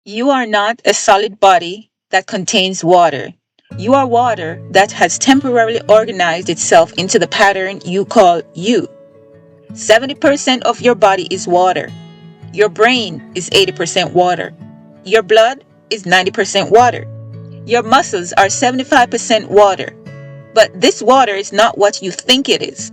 You are not a solid body that contains water. You are water that has temporarily organized itself into the pattern you call you. 70% of your body is water. Your brain is 80% water. Your blood is 90% water. Your muscles are 75% water. But this water is not what you think it is.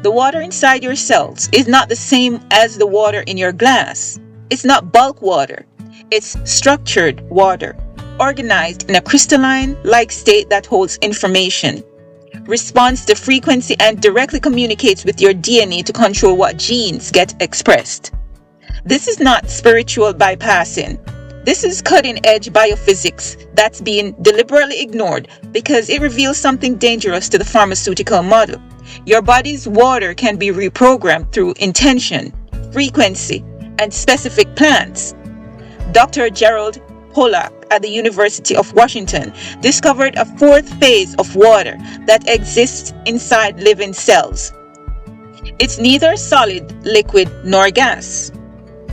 The water inside your cells is not the same as the water in your glass. It's not bulk water. It's structured water, organized in a crystalline-like state that holds information, responds to frequency, and directly communicates with your DNA to control what genes get expressed. This is not spiritual bypassing. This is cutting-edge biophysics that's being deliberately ignored because it reveals something dangerous to the pharmaceutical model. Your body's water can be reprogrammed through intention, frequency, and specific plans. Dr. Gerald Pollack at the University of Washington discovered a fourth phase of water that exists inside living cells. It's neither solid, liquid, nor gas.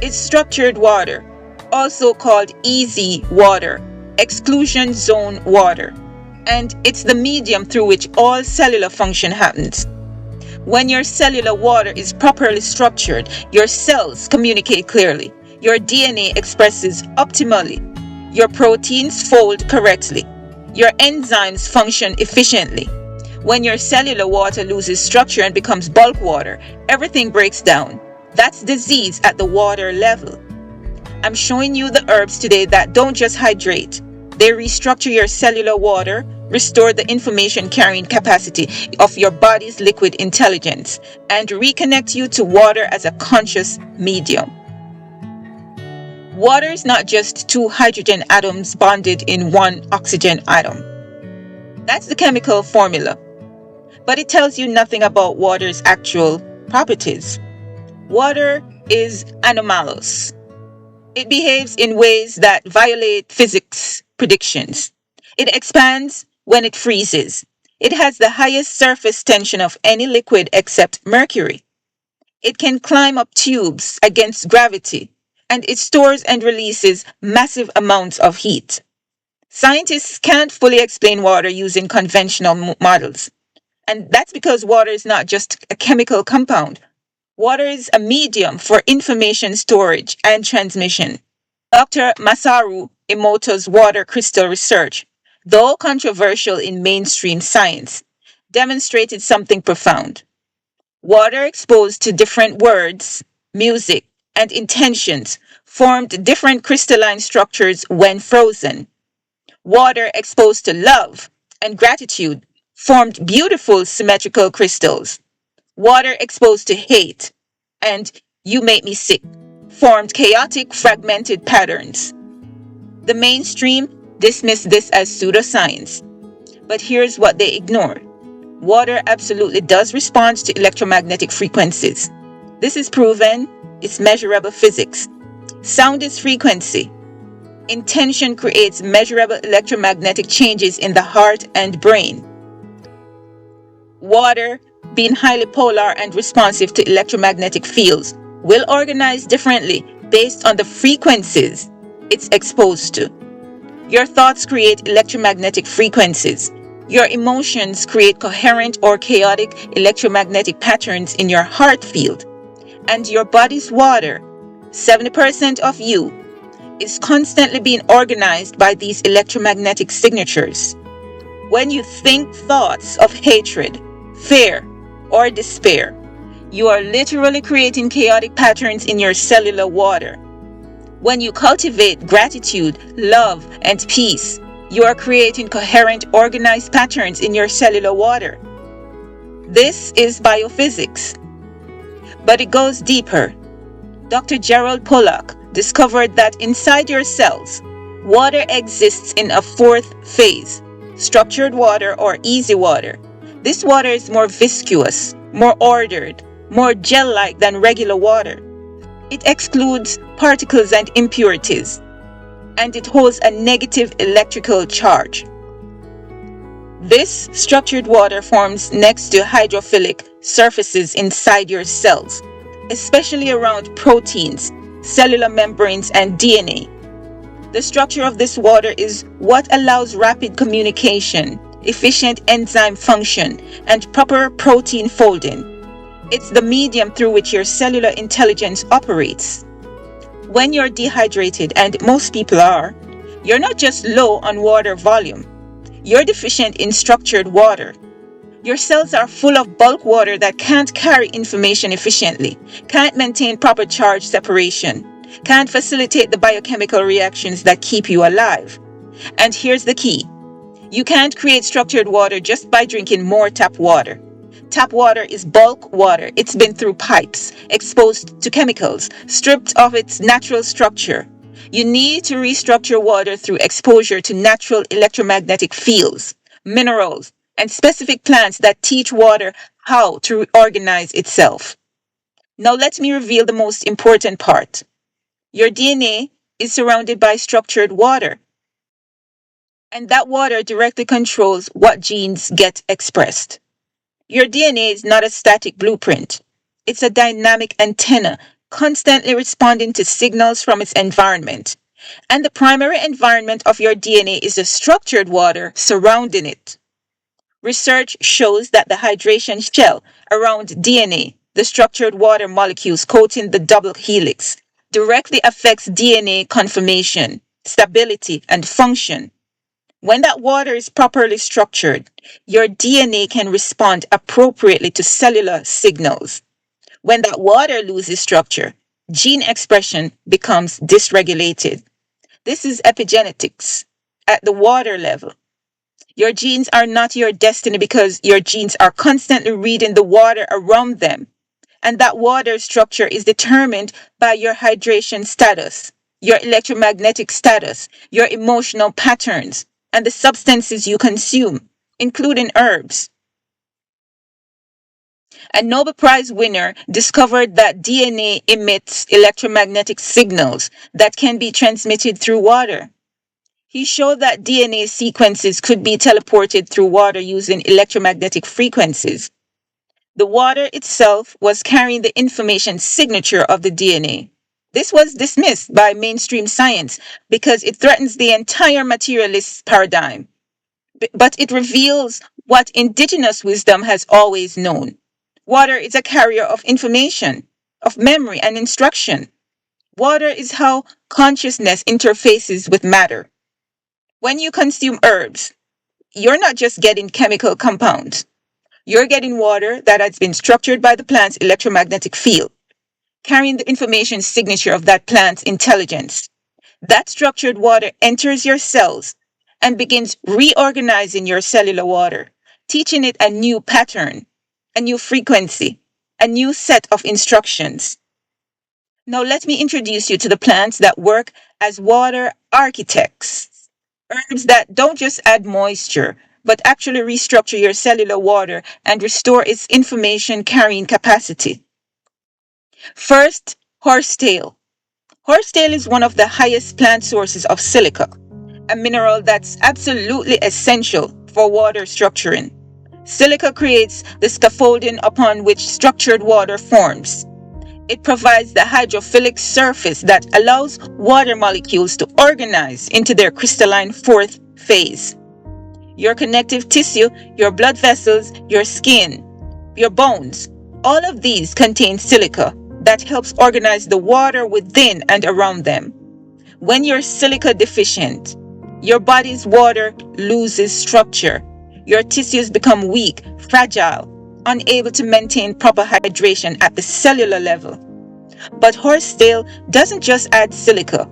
It's structured water, also called easy water, exclusion zone water, and it's the medium through which all cellular function happens. When your cellular water is properly structured, your cells communicate clearly, your DNA expresses optimally, your proteins fold correctly, your enzymes function efficiently. When your cellular water loses structure and becomes bulk water, everything breaks down. That's disease at the water level. I'm showing you the herbs today that don't just hydrate. They restructure your cellular water, restore the information carrying capacity of your body's liquid intelligence, and reconnect you to water as a conscious medium. Water is not just two hydrogen atoms bonded in one oxygen atom. That's the chemical formula. But it tells you nothing about water's actual properties. Water is anomalous. It behaves in ways that violate physics predictions. It expands when it freezes. It has the highest surface tension of any liquid except mercury. It can climb up tubes against gravity, and it stores and releases massive amounts of heat. Scientists can't fully explain water using conventional models. And that's because water is not just a chemical compound. Water is a medium for information storage and transmission. Dr. Masaru Emoto's water crystal research, though controversial in mainstream science, demonstrated something profound. Water exposed to different words, music, and intentions formed different crystalline structures when frozen. Water exposed to love and gratitude formed beautiful symmetrical crystals. Water exposed to hate and you make me sick formed chaotic fragmented patterns. The mainstream dismissed this as pseudoscience. But here's what they ignore. Water absolutely does respond to electromagnetic frequencies. This is proven. It's measurable physics. Sound is frequency. Intention creates measurable electromagnetic changes in the heart and brain. Water, being highly polar and responsive to electromagnetic fields, will organize differently based on the frequencies it's exposed to. Your thoughts create electromagnetic frequencies. Your emotions create coherent or chaotic electromagnetic patterns in your heart field. And your body's water, 70% of you, is constantly being organized by these electromagnetic signatures. When you think thoughts of hatred, fear, or despair, you are literally creating chaotic patterns in your cellular water. When you cultivate gratitude, love, and peace, you are creating coherent, organized patterns in your cellular water. This is biophysics. But it goes deeper. Dr. Gerald Pollack discovered that inside your cells, water exists in a fourth phase, structured water or easy water. This water is more viscous, more ordered, more gel-like than regular water. It excludes particles and impurities, and it holds a negative electrical charge. This structured water forms next to hydrophilic surfaces inside your cells, especially around proteins, cellular membranes, and DNA. The structure of this water is what allows rapid communication, efficient enzyme function, and proper protein folding. It's the medium through which your cellular intelligence operates. When you're dehydrated, and most people are, you're not just low on water volume, you're deficient in structured water. Your cells are full of bulk water that can't carry information efficiently, can't maintain proper charge separation, can't facilitate the biochemical reactions that keep you alive. And here's the key. You can't create structured water just by drinking more tap water. Tap water is bulk water. It's been through pipes, exposed to chemicals, stripped of its natural structure. You need to restructure water through exposure to natural electromagnetic fields, minerals, and specific plants that teach water how to reorganize itself. Now let me reveal the most important part. Your DNA is surrounded by structured water, and that water directly controls what genes get expressed. Your DNA is not a static blueprint. It's a dynamic antenna, constantly responding to signals from its environment. And the primary environment of your DNA is the structured water surrounding it. Research shows that the hydration shell around DNA, the structured water molecules coating the double helix, directly affects DNA conformation, stability, and function. When that water is properly structured, your DNA can respond appropriately to cellular signals. When that water loses structure, gene expression becomes dysregulated. This is epigenetics at the water level. Your genes are not your destiny because your genes are constantly reading the water around them. And that water structure is determined by your hydration status, your electromagnetic status, your emotional patterns, and the substances you consume, including herbs. A Nobel Prize winner discovered that DNA emits electromagnetic signals that can be transmitted through water. He showed that DNA sequences could be teleported through water using electromagnetic frequencies. The water itself was carrying the information signature of the DNA. This was dismissed by mainstream science because it threatens the entire materialist paradigm. But it reveals what indigenous wisdom has always known. Water is a carrier of information, of memory and instruction. Water is how consciousness interfaces with matter. When you consume herbs, you're not just getting chemical compounds. You're getting water that has been structured by the plant's electromagnetic field, carrying the information signature of that plant's intelligence. That structured water enters your cells and begins reorganizing your cellular water, teaching it a new pattern, a new frequency, a new set of instructions. Now let me introduce you to the plants that work as water architects. Herbs that don't just add moisture, but actually restructure your cellular water and restore its information carrying capacity. First, horsetail. Horsetail is one of the highest plant sources of silica, a mineral that's absolutely essential for water structuring. Silica creates the scaffolding upon which structured water forms. It provides the hydrophilic surface that allows water molecules to organize into their crystalline fourth phase. Your connective tissue, your blood vessels, your skin, your bones, all of these contain silica that helps organize the water within and around them. When you're silica deficient, your body's water loses structure. Your tissues become weak, fragile, unable to maintain proper hydration at the cellular level. But horsetail doesn't just add silica.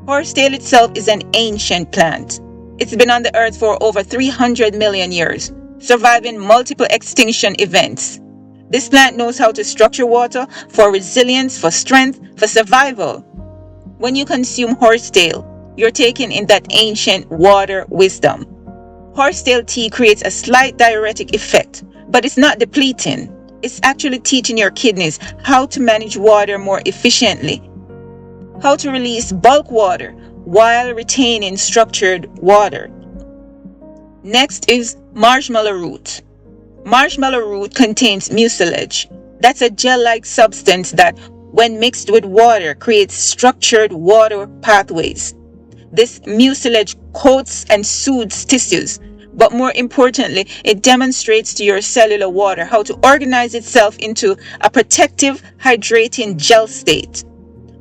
Horsetail itself is an ancient plant. It's been on the earth for over 300 million years, surviving multiple extinction events. This plant knows how to structure water for resilience, for strength, for survival. When you consume horsetail, you're taking in that ancient water wisdom. Horsetail tea creates a slight diuretic effect, but it's not depleting. It's actually teaching your kidneys how to manage water more efficiently, how to release bulk water while retaining structured water. Next is marshmallow root. Marshmallow root contains mucilage. That's a gel-like substance that, when mixed with water, creates structured water pathways. This mucilage coats and soothes tissues, but more importantly, it demonstrates to your cellular water how to organize itself into a protective, hydrating gel state.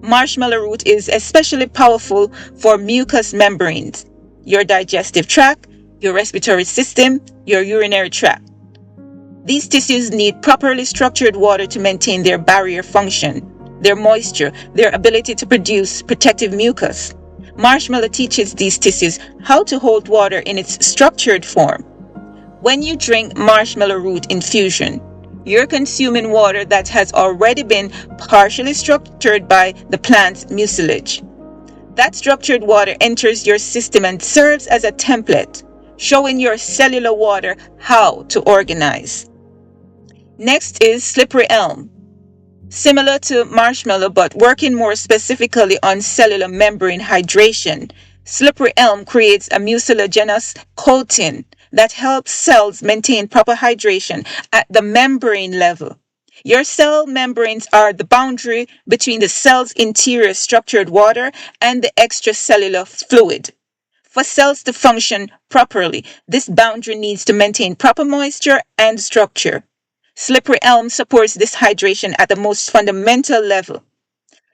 Marshmallow root is especially powerful for mucous membranes, your digestive tract, your respiratory system, your urinary tract. These tissues need properly structured water to maintain their barrier function, their moisture, their ability to produce protective mucus. Marshmallow teaches these tissues how to hold water in its structured form. When you drink marshmallow root infusion, you're consuming water that has already been partially structured by the plant's mucilage. That structured water enters your system and serves as a template, showing your cellular water how to organize. Next is slippery elm. Similar to marshmallow but working more specifically on cellular membrane hydration, slippery elm creates a mucilaginous coating that helps cells maintain proper hydration at the membrane level. Your cell membranes are the boundary between the cell's interior structured water and the extracellular fluid. For cells to function properly, this boundary needs to maintain proper moisture and structure. Slippery elm supports this hydration at the most fundamental level.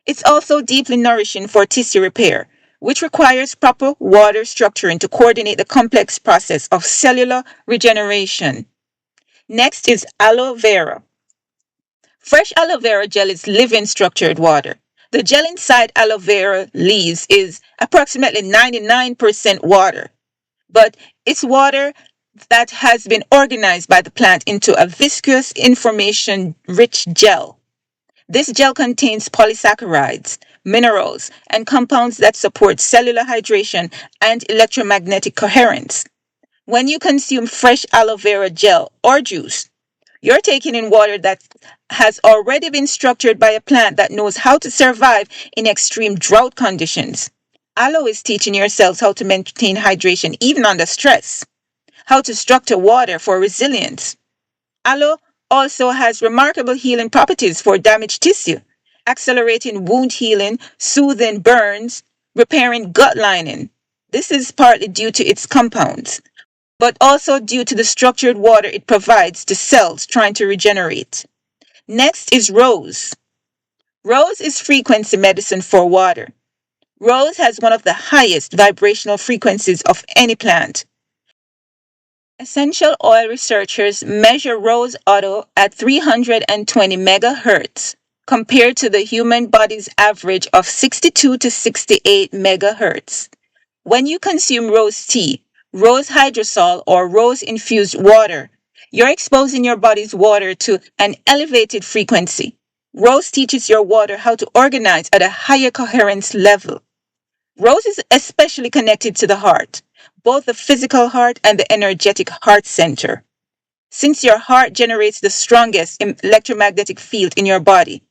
It's also deeply nourishing for tissue repair, which requires proper water structuring to coordinate the complex process of cellular regeneration. Next is aloe vera. Fresh aloe vera gel is living structured water. The gel inside aloe vera leaves is approximately 99% water, but it's water that has been organized by the plant into a viscous, information-rich gel. This gel contains polysaccharides, minerals, and compounds that support cellular hydration and electromagnetic coherence. When you consume fresh aloe vera gel or juice, you're taking in water that has already been structured by a plant that knows how to survive in extreme drought conditions. Aloe is teaching your cells how to maintain hydration even under stress, how to structure water for resilience. Aloe also has remarkable healing properties for damaged tissue, accelerating wound healing, soothing burns, repairing gut lining. This is partly due to its compounds, but also due to the structured water it provides to cells trying to regenerate. Next is rose. Rose is frequency medicine for water. Rose has one of the highest vibrational frequencies of any plant. Essential oil researchers measure rose oil at 320 megahertz compared to the human body's average of 62 to 68 megahertz. When you consume rose tea, rose hydrosol, or rose-infused water, you're exposing your body's water to an elevated frequency. Rose teaches your water how to organize at a higher coherence level. Rose is especially connected to the heart, both the physical heart and the energetic heart center. Since your heart generates the strongest electromagnetic field in your body,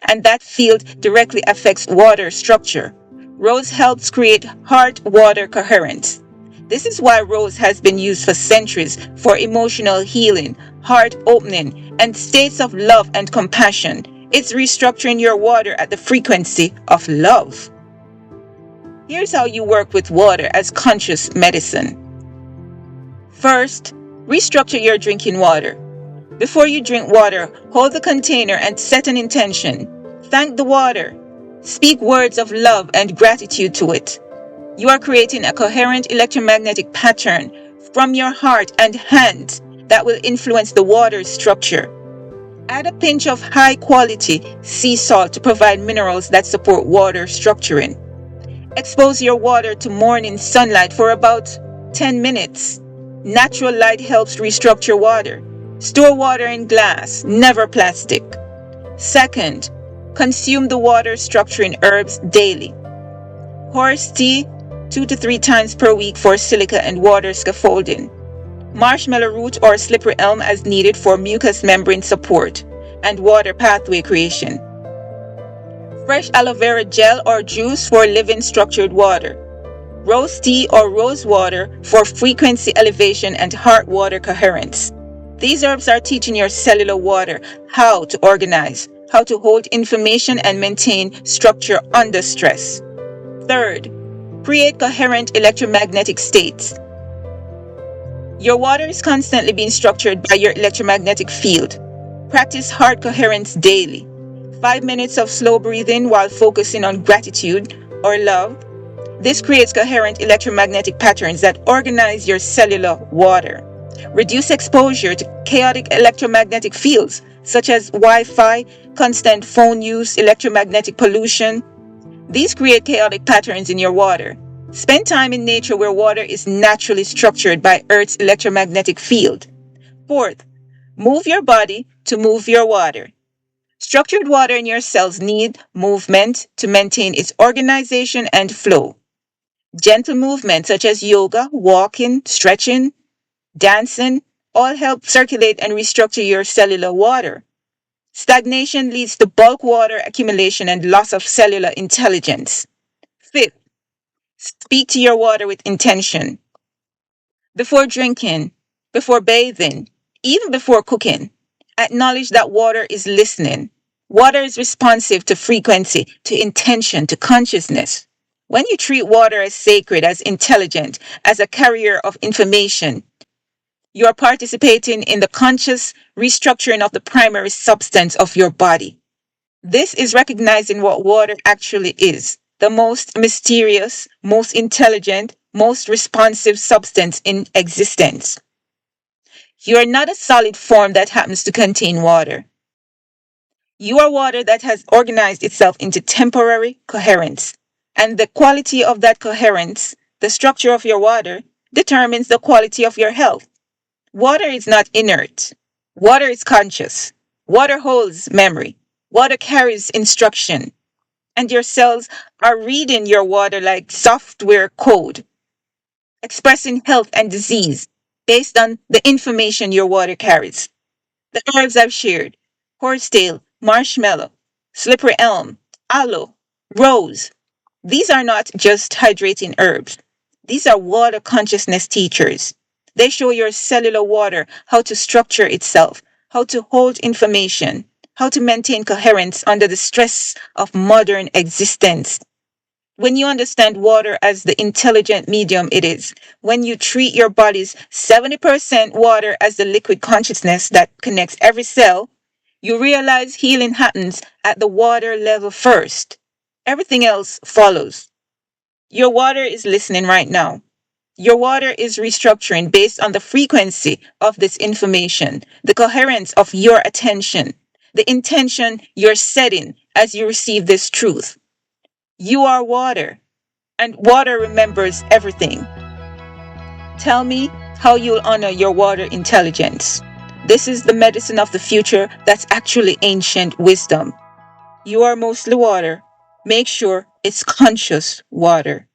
and that field directly affects water structure, rose helps create heart-water coherence. This is why rose has been used for centuries for emotional healing, heart opening, and states of love and compassion. It's restructuring your water at the frequency of love. Here's how you work with water as conscious medicine. First, restructure your drinking water. Before you drink water, hold the container and set an intention. Thank the water. Speak words of love and gratitude to it. You are creating a coherent electromagnetic pattern from your heart and hands that will influence the water's structure. Add a pinch of high-quality sea salt to provide minerals that support water structuring. Expose your water to morning sunlight for about 10 minutes. Natural light helps restructure water. Store water in glass, never plastic. Second, consume the water structuring herbs daily. Horse tea, 2 to 3 times per week for silica and water scaffolding. Marshmallow root or slippery elm as needed for mucous membrane support and water pathway creation. Fresh aloe vera gel or juice for living structured water. Rose tea or rose water for frequency elevation and heart water coherence. These herbs are teaching your cellular water how to organize, how to hold information and maintain structure under stress. Third, Create coherent electromagnetic states. Your water is constantly being structured by your electromagnetic field. Practice heart coherence daily. 5 minutes of slow breathing while focusing on gratitude or love. This creates coherent electromagnetic patterns that organize your cellular water. Reduce exposure to chaotic electromagnetic fields such as Wi-Fi, constant phone use, electromagnetic pollution. These create chaotic patterns in your water. Spend time in nature where water is naturally structured by Earth's electromagnetic field. Fourth, move your body to move your water. Structured water in your cells need movement to maintain its organization and flow. Gentle movement such as yoga, walking, stretching, dancing, all help circulate and restructure your cellular water. Stagnation leads to bulk water accumulation and loss of cellular intelligence. Fifth, speak to your water with intention. Before drinking, before bathing, even before cooking, acknowledge that water is listening. Water is responsive to frequency, to intention, to consciousness. When you treat water as sacred, as intelligent, as a carrier of information, you are participating in the conscious restructuring of the primary substance of your body. This is recognizing what water actually is, the most mysterious, most intelligent, most responsive substance in existence. You are not a solid form that happens to contain water. You are water that has organized itself into temporary coherence. And the quality of that coherence, the structure of your water, determines the quality of your health. Water is not inert. Water is conscious. Water holds memory. Water carries instruction. And your cells are reading your water like software code, expressing health and disease based on the information your water carries. The herbs I've shared: horsetail, marshmallow, slippery elm, aloe, rose. These are not just hydrating herbs. These are water consciousness teachers. They show your cellular water how to structure itself, how to hold information, how to maintain coherence under the stress of modern existence. When you understand water as the intelligent medium it is, when you treat your body's 70% water as the liquid consciousness that connects every cell, you realize healing happens at the water level first. Everything else follows. Your water is listening right now. Your water is restructuring based on the frequency of this information, the coherence of your attention, the intention you're setting as you receive this truth. You are water, and water remembers everything. Tell me how you'll honor your water intelligence. This is the medicine of the future that's actually ancient wisdom. You are mostly water. Make sure it's conscious water.